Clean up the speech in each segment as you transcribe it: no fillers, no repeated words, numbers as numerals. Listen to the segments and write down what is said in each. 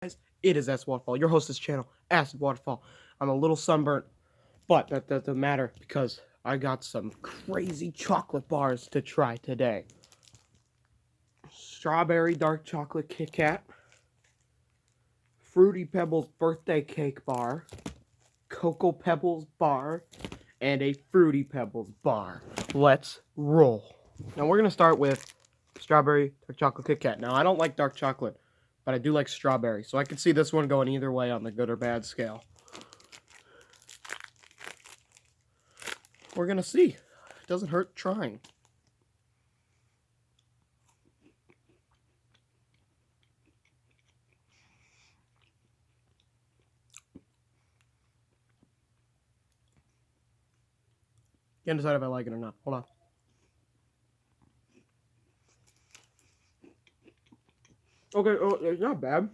Guys, it is S Waterfall, your host of this channel, Acid Waterfall. I'm a little sunburnt, but that doesn't matter because I got some crazy chocolate bars to try today. Strawberry dark chocolate Kit Kat, Fruity Pebbles birthday cake bar, Cocoa Pebbles bar, and a Fruity Pebbles bar. Let's roll. Now we're gonna start with strawberry dark chocolate Kit Kat. Now I don't like dark chocolate, but I do like strawberry, so I could see this one going either way on the good or bad scale. We're gonna see. It doesn't hurt trying. Can't decide if I like it or not. Hold on. Okay, oh, it's not bad.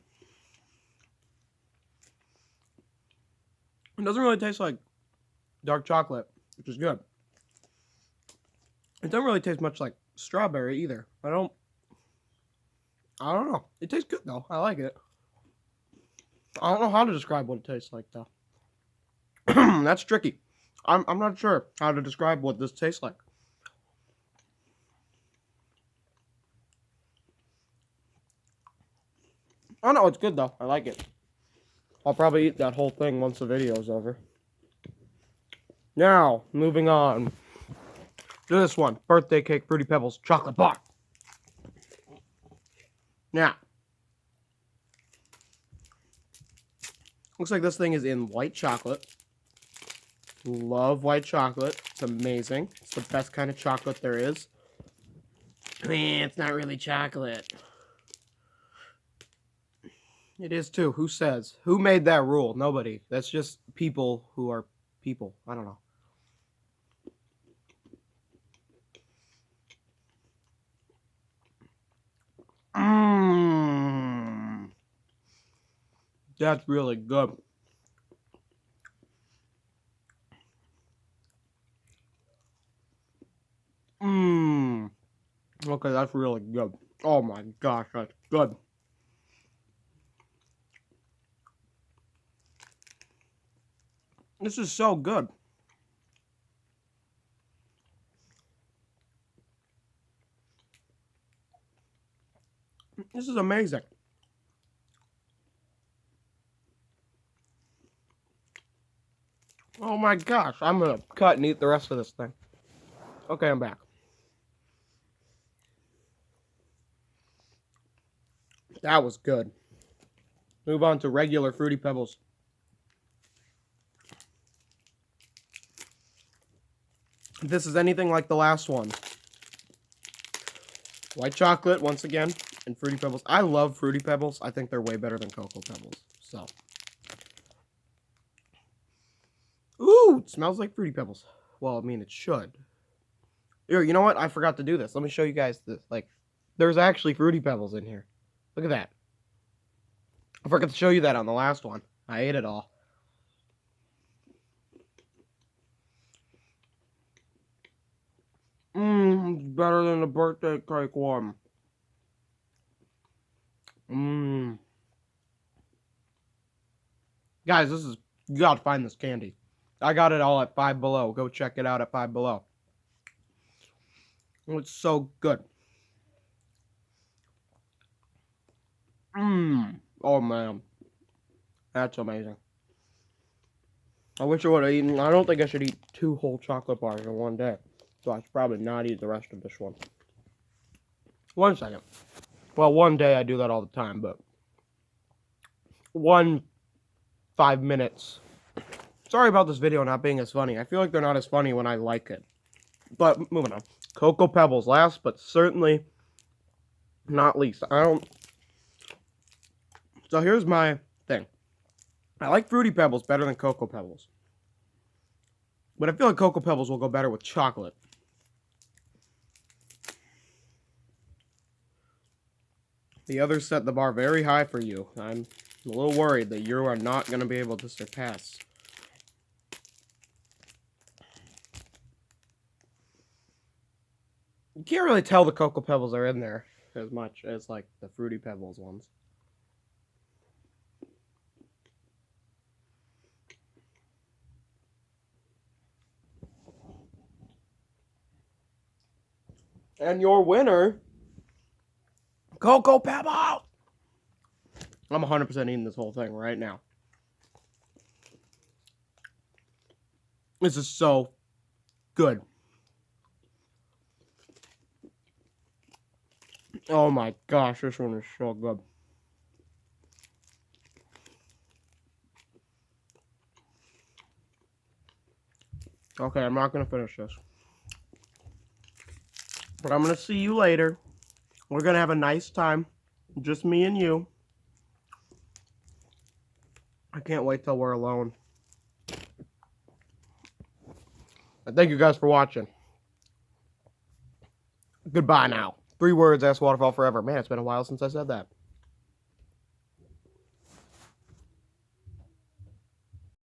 It doesn't really taste like dark chocolate, which is good. It doesn't really taste much like strawberry either. I don't know. It tastes good though. I like it. I don't know how to describe what it tastes like though. That's tricky. I'm not sure how to describe what this tastes like. Oh no, it's good though. I like it. I'll probably eat that whole thing once the video is over. Now, moving on to this one. Birthday cake, Fruity Pebbles, chocolate bar. Now, looks like this thing is in white chocolate. Love white chocolate. It's amazing. It's the best kind of chocolate there is. It's not really chocolate. It is too. Who says? Who made that rule? Nobody. That's just people who are people. I don't know. Mmm. That's really good. Mmm. Okay, that's really good. Oh my gosh, that's good. This is so good. This is amazing. Oh my gosh, I'm gonna cut and eat the rest of this thing. Okay, I'm back. That was good. Move on to regular Fruity Pebbles. If this is anything like the last one. White chocolate, once again, and Fruity Pebbles. I love Fruity Pebbles. I think they're way better than Cocoa Pebbles. So. Ooh, it smells like Fruity Pebbles. Well, I mean, it should. Here, you know what? I forgot to do this. Let me show you guys this. Like, there's actually Fruity Pebbles in here. Look at that. I forgot to show you that on the last one. I ate it all. It's better than the birthday cake one. Guys, you gotta find this candy. I got it all at Five Below. Go check it out at Five Below. It's so good. Oh man. That's amazing. I wish I would have eaten. I don't think I should eat 2 whole chocolate bars in one day. So I should probably not eat the rest of this one. One second. Well, one day I do that all the time, but 5 minutes. Sorry about this video not being as funny. I feel like they're not as funny when I like it. But moving on. Cocoa Pebbles last, but certainly not least. So here's my thing. I like Fruity Pebbles better than Cocoa Pebbles. But I feel like Cocoa Pebbles will go better with chocolate. The others set the bar very high for you. I'm a little worried that you are not going to be able to surpass. You can't really tell the Cocoa Pebbles are in there as much as like the Fruity Pebbles ones. And your winner, Cocoa Pebbles. I'm 100% eating this whole thing right now. This is so good. Oh my gosh, this one is so good. Okay, I'm not going to finish this. But I'm going to see you later. We're going to have a nice time. Just me and you. I can't wait till we're alone. And thank you guys for watching. Goodbye now. 3 words, ask waterfall forever. Man, it's been a while since I said that.